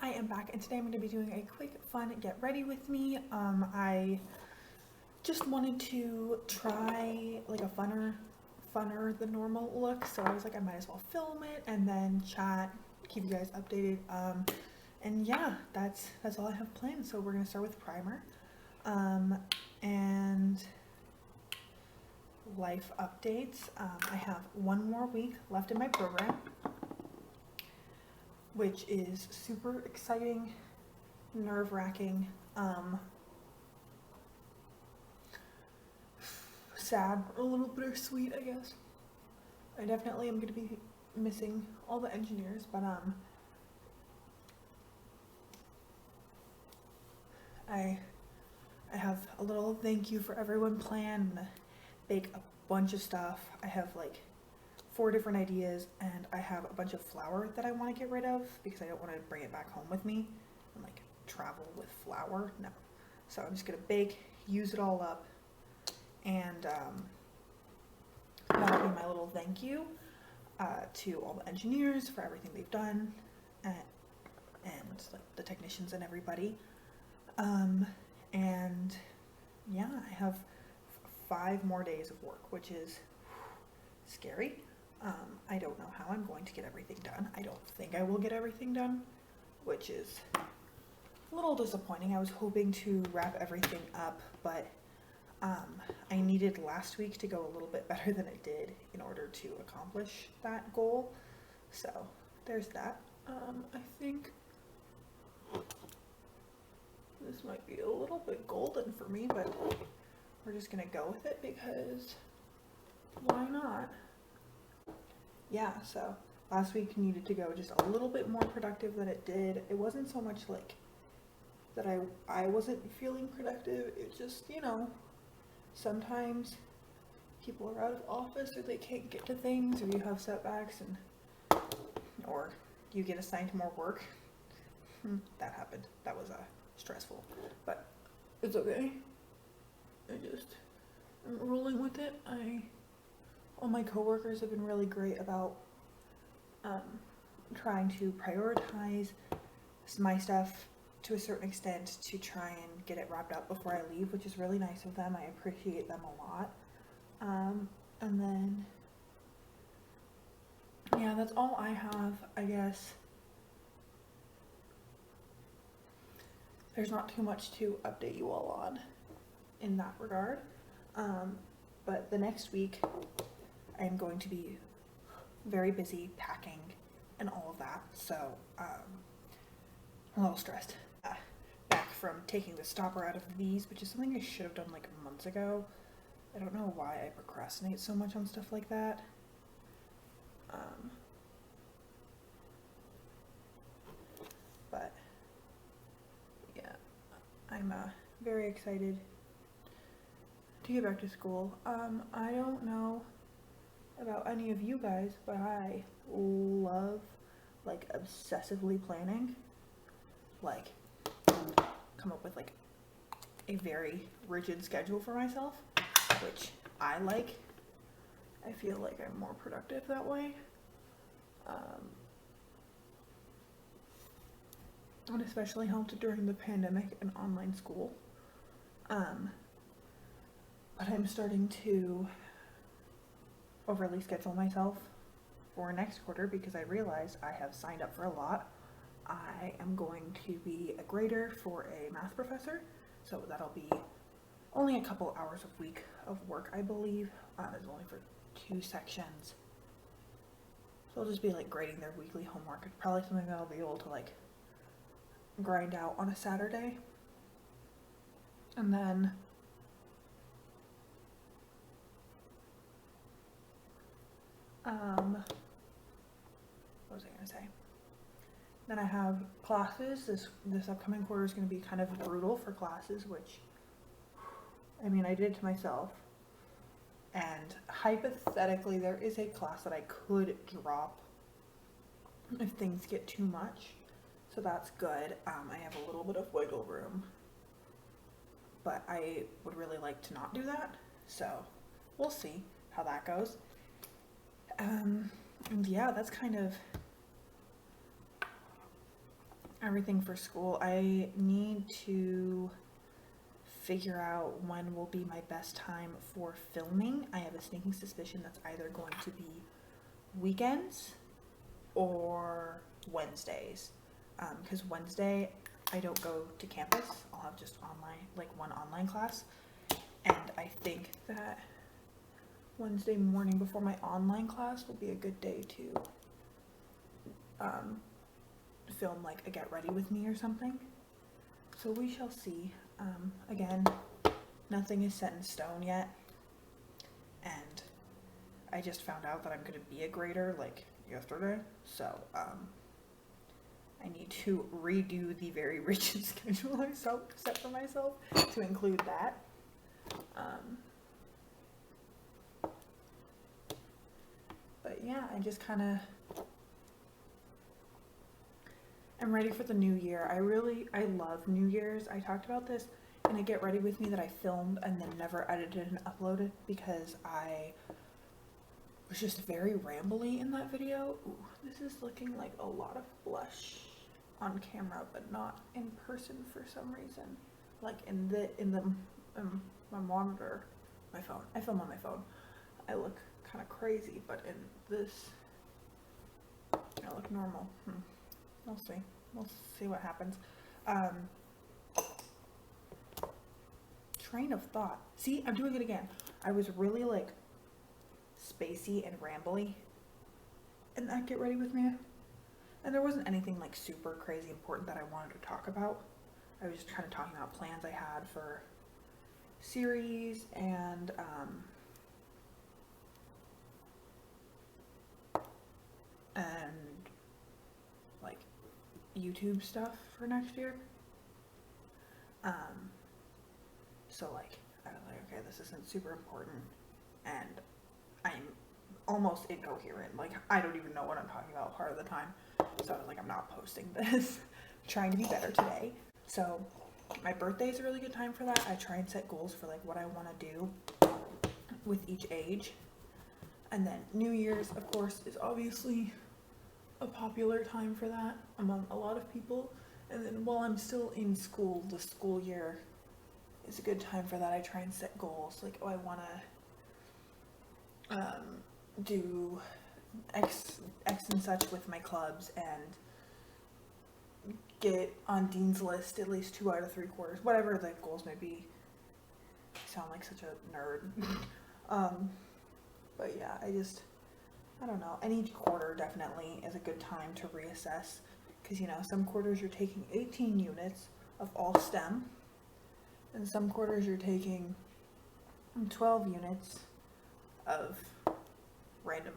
I am back, and today I'm going to be doing a quick, fun get ready with me. I just wanted to try like a funner than normal look, so I was like, I might as well film it and then chat, keep you guys updated. And yeah, that's all I have planned. So we're gonna start with primer, and life updates. I have one more week left in my program, which is super exciting, nerve-wracking, sad, a little bittersweet, I guess. I definitely am going to be missing all the engineers, but I have a little thank you for everyone plan. I'm gonna bake a bunch of stuff. I have like 4 different ideas, and I have a bunch of flour that I want to get rid of because I don't want to bring it back home with me and like travel with flour. No. So I'm just gonna bake, use it all up, and that'll be my little thank you to all the engineers for everything they've done, and like the technicians and everybody. And yeah, I have 5 more days of work, which is scary. I don't know how I'm going to get everything done. I don't think I will get everything done, which is a little disappointing. I was hoping to wrap everything up, but I needed last week to go a little bit better than it did in order to accomplish that goal. So there's that. I think this might be a little bit golden for me, but we're just gonna go with it because why not? Yeah, so last week needed to go just a little bit more productive than it did. It wasn't so much like that I wasn't feeling productive. It's just, you know, sometimes people are out of office or they can't get to things, or you have setbacks, and or you get assigned more work. That happened. That was stressful, but it's okay. I'm rolling with it. All my coworkers have been really great about trying to prioritize my stuff to a certain extent to try and get it wrapped up before I leave, which is really nice of them. I appreciate them a lot. And then yeah, that's all I have, I guess. There's not too much to update you all on in that regard. But the next week I'm going to be very busy packing and all of that, so I'm a little stressed. Back from taking the stopper out of these, which is something I should have done like months ago. I don't know why I procrastinate so much on stuff like that. But yeah, I'm very excited to get back to school. I don't know about any of you guys, but I love like obsessively planning, like come up with like a very rigid schedule for myself, which I like. I feel like I'm more productive that way. And especially helped during the pandemic and online school. But I'm starting to overly schedule myself for next quarter because I realize I have signed up for a lot. I am going to be a grader for a math professor, so that'll be only a couple hours a week of work, I believe. It's only for 2 sections, so I'll just be like grading their weekly homework. It's probably something that I'll be able to like grind out on a Saturday. And then what was I gonna say? Then I have classes. This upcoming quarter is going to be kind of brutal for classes, which, I mean, I did to myself. And hypothetically, there is a class that I could drop if things get too much, so that's good. I have a little bit of wiggle room, but I would really like to not do that, so we'll see how that goes. And yeah, that's kind of everything for school. I need to figure out when will be my best time for filming. I have a sneaking suspicion that's either going to be weekends or Wednesdays. Because Wednesday I don't go to campus. I'll have just online, like one online class. And I think that Wednesday morning before my online class will be a good day to film like a get ready with me or something. So we shall see. Again, nothing is set in stone yet. And I just found out that I'm going to be a grader like yesterday. So I need to redo the very rigid schedule I set for myself to include that. But yeah, I just kind of am ready for the new year. I love New Year's. I talked about this in a Get Ready With Me that I filmed and then never edited and uploaded because I was just very rambly in that video. Ooh, this is looking like a lot of blush on camera, but not in person for some reason. Like in my monitor, my phone. I film on my phone. I look kind of crazy, but in this, I look normal. We'll see. We'll see what happens. Train of thought. See, I'm doing it again. I was really like spacey and rambly in that Get Ready With Me. And there wasn't anything like super crazy important that I wanted to talk about. I was just kind of talking about plans I had for series and like YouTube stuff for next year. So like I was like, okay, this isn't super important, and I'm almost incoherent. Like I don't even know what I'm talking about part of the time. So I was like, I'm not posting this. Trying to be better today. So my birthday is a really good time for that. I try and set goals for like what I want to do with each age. And then New Year's, of course, is obviously a popular time for that among a lot of people. And then while I'm still in school, the school year is a good time for that. I try and set goals like, oh, I want to do X and such with my clubs and get on Dean's List at least 2 out of 3 quarters, whatever the goals may be. I sound like such a nerd. But yeah, I don't know. And each quarter definitely is a good time to reassess because, you know, some quarters you're taking 18 units of all STEM, and some quarters you're taking 12 units of random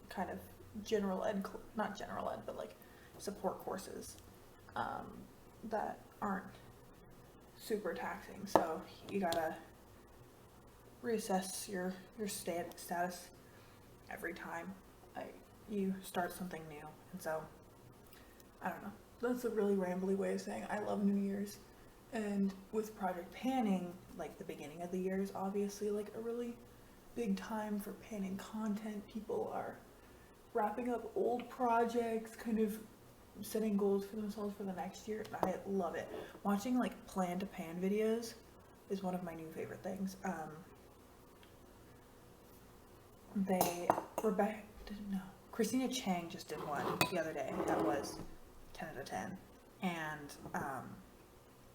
kind of general ed, not general ed, but like support courses that aren't super taxing. So you gotta reassess your status every time you start something new. And so I don't know, that's a really rambly way of saying I love New Year's. And with Project Panning, like the beginning of the year is obviously like a really big time for panning content. People are wrapping up old projects, kind of setting goals for themselves for the next year. I love it. Watching like plan to pan videos is one of my new favorite things. Christina Chang just did one the other day that was 10 out of 10. And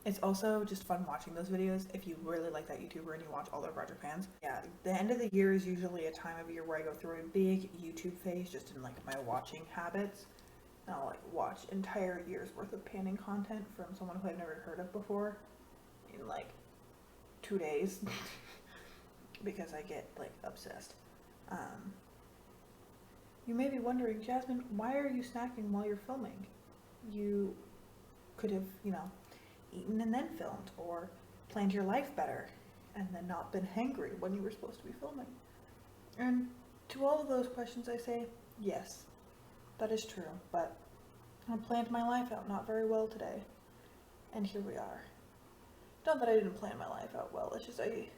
it's also just fun watching those videos if you really like that YouTuber and you watch all their project pans. Yeah, the end of the year is usually a time of year where I go through a big YouTube phase just in like my watching habits. And I'll like watch entire year's worth of panning content from someone who I've never heard of before in like 2 days because I get like obsessed. You may be wondering, Jasmine, why are you snacking while you're filming? You could have, you know, eaten and then filmed, or planned your life better and then not been hangry when you were supposed to be filming. And to all of those questions I say, yes, that is true, but I planned my life out not very well today, and here we are. Not that I didn't plan my life out well, it's just I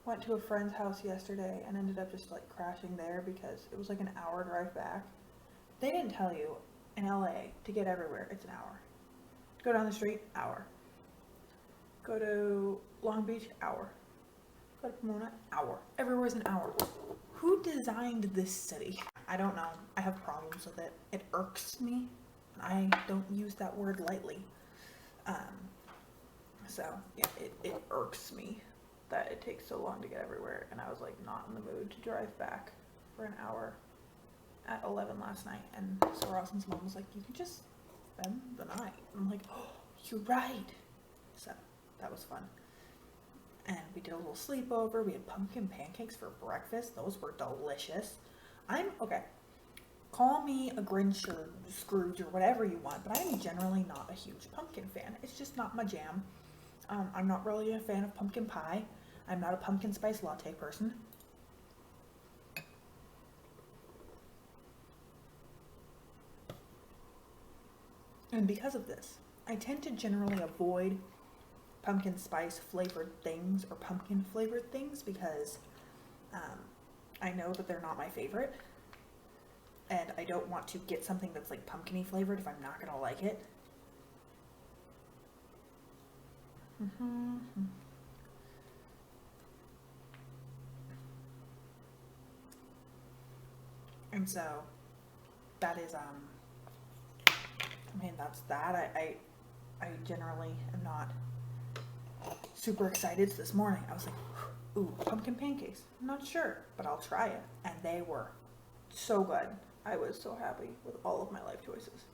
went to a friend's house yesterday and ended up just like crashing there because it was like an hour drive back. They didn't tell you in LA to get everywhere it's an hour. Go down the street, hour. Go to Long Beach, hour. Go to Pomona, hour. Everywhere's an hour. Who designed this city? I don't know. I have problems with it. It irks me. I don't use that word lightly. So yeah, it irks me that it takes so long to get everywhere, and I was like not in the mood to drive back for an hour at 11 last night. And so Rosalind's mom was like, you can just spend the night. I'm like, oh, you're right. So that was fun. And we did a little sleepover. We had pumpkin pancakes for breakfast. Those were delicious. Okay. Call me a Grinch or Scrooge or whatever you want, but I'm generally not a huge pumpkin fan. It's just not my jam. I'm not really a fan of pumpkin pie. I'm not a pumpkin spice latte person. And because of this, I tend to generally avoid pumpkin spice flavored things or pumpkin flavored things because I know that they're not my favorite. And I don't want to get something that's like pumpkin-y flavored if I'm not gonna like it. And so that is I mean, that's that. I generally am not super excited. So this morning I was like, ooh, pumpkin pancakes. I'm not sure, but I'll try it. And they were so good. I was so happy with all of my life choices.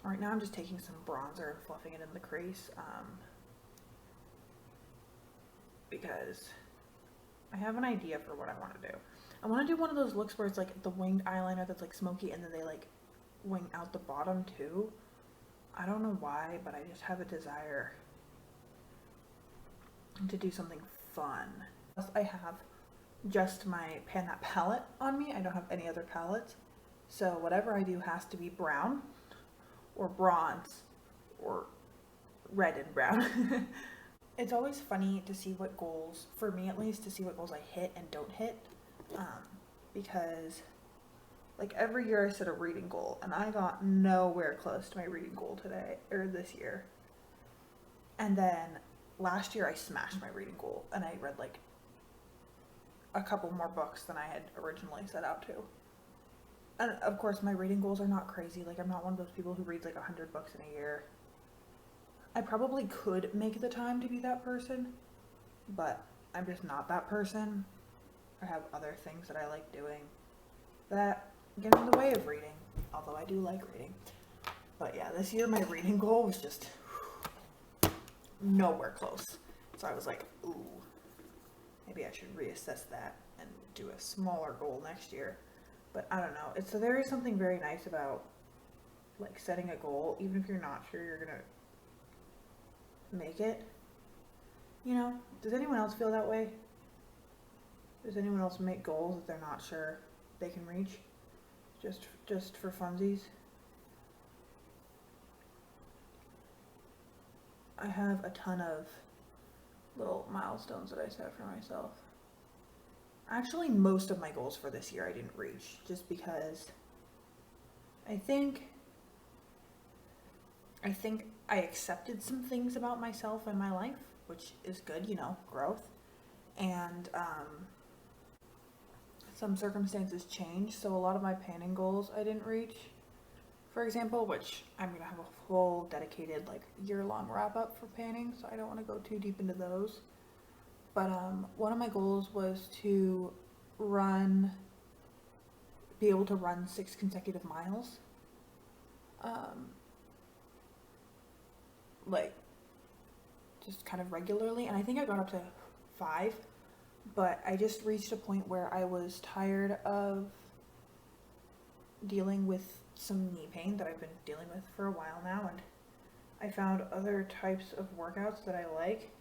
All right, now I'm just taking some bronzer and fluffing it in the crease because I have an idea for what I want to do. I want to do one of those looks where it's like the winged eyeliner that's like smoky and then they like wing out the bottom too. I don't know why, but I just have a desire to do something fun. Plus I have just my That palette on me. I don't have any other palettes. So whatever I do has to be brown or bronze or red and brown. It's always funny to see what goals, for me at least, to see what goals I hit and don't hit. Because like every year I set a reading goal and I got nowhere close to my reading goal this year. And then last year I smashed my reading goal and I read like a couple more books than I had originally set out to. And of course my reading goals are not crazy. Like I'm not one of those people who reads like 100 books in a year. I probably could make the time to be that person, but I'm just not that person. I have other things that I like doing that get in the way of reading, although I do like reading. But yeah, this year my reading goal was just nowhere close. So I was like, ooh, maybe I should reassess that and do a smaller goal next year. But I don't know. There is something very nice about like setting a goal, even if you're not sure you're gonna make it. You know, does anyone else feel that way? Does anyone else make goals that they're not sure they can reach? Just for funsies? I have a ton of little milestones that I set for myself. Actually, most of my goals for this year I didn't reach, just because I think I accepted some things about myself and my life, which is good, you know, growth. And some circumstances changed, so a lot of my painting goals I didn't reach, for example, which I'm gonna have a full dedicated like year-long wrap-up for painting, so I don't want to go too deep into those. But one of my goals was to be able to run 6 consecutive miles. Like just kind of regularly, and I think I got up to 5, but I just reached a point where I was tired of dealing with some knee pain that I've been dealing with for a while now, and I found other types of workouts that I like,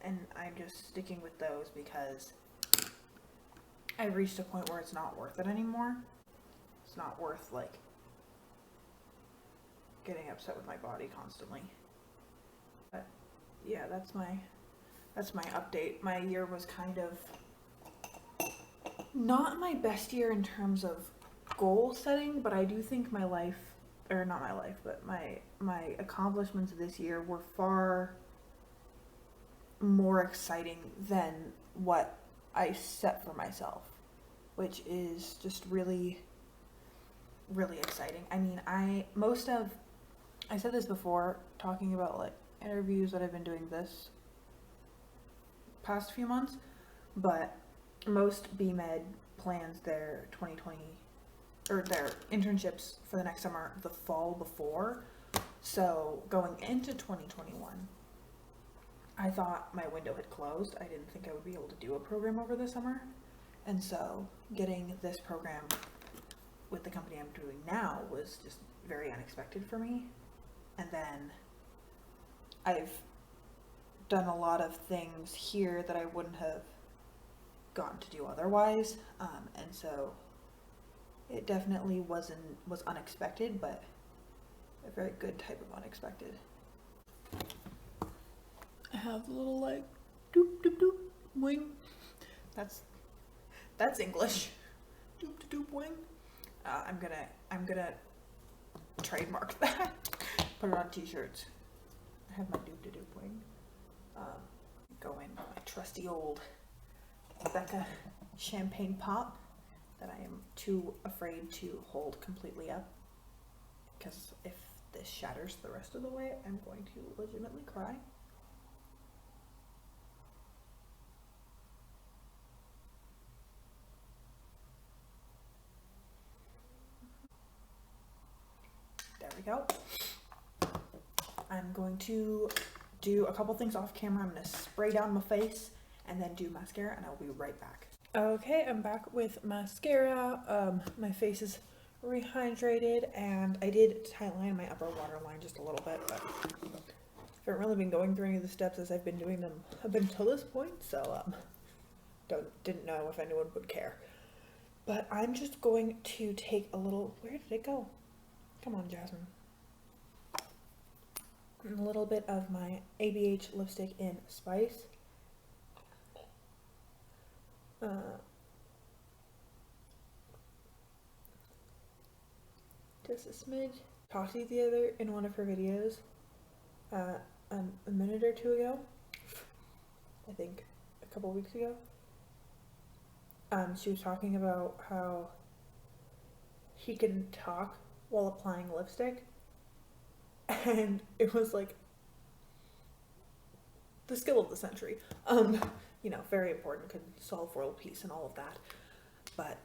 and I'm just sticking with those because I reached a point where it's not worth it anymore. It's not worth like getting upset with my body constantly. But yeah, that's my update. My year was kind of not my best year in terms of goal setting, but I do think my life or not my life, but my accomplishments this year were far more exciting than what I set for myself, which is just really, really exciting. I mean, I said this before, talking about like interviews that I've been doing this past few months, but most BMed plans their 2020 or their internships for the next summer the fall before. So going into 2021, I thought my window had closed. I didn't think I would be able to do a program over the summer. And so getting this program with the company I'm doing now was just very unexpected for me. And then I've done a lot of things here that I wouldn't have gotten to do otherwise. And so it definitely was unexpected, but a very good type of unexpected. I have a little like doop doop doop wing. That's English. Doop doop doop wing. I'm gonna trademark that. Put it on t-shirts. I have my doop doop doop wing. Go in my trusty old Becca champagne pop that I am too afraid to hold completely up, because if this shatters the rest of the way, I'm going to legitimately cry. There we go. I'm going to do a couple things off camera. I'm going to spray down my face and then do mascara, and I'll be right back. Okay, I'm back with mascara. My face is rehydrated, and I did tightline my upper waterline just a little bit, but I haven't really been going through any of the steps as I've been doing them up until this point, so didn't know if anyone would care. But I'm just going to take a little, where did it go? Come on, Jasmine. A little bit of my ABH lipstick in Spice. Just a smidge. Talked to you the other in one of her videos a minute or two ago. I think a couple weeks ago. She was talking about how she can talk while applying lipstick, and it was like the skill of the century. You know, very important, could solve world peace and all of that. But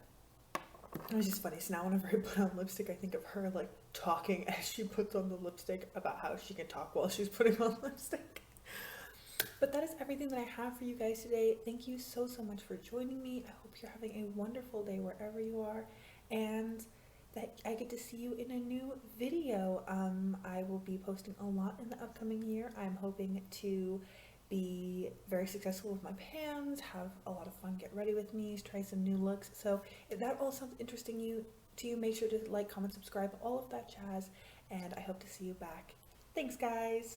it was just funny. So now whenever I put on lipstick, I think of her like talking as she puts on the lipstick about how she can talk while she's putting on lipstick. But that is everything that I have for you guys today. Thank you so much for joining me. I hope you're having a wonderful day wherever you are, and that I get to see you in a new video. I will be posting a lot in the upcoming year. I'm hoping to be very successful with my pans, have a lot of fun, get ready with me, try some new looks. So if that all sounds interesting to you, make sure to like, comment, subscribe, all of that jazz, and I hope to see you back. Thanks, guys.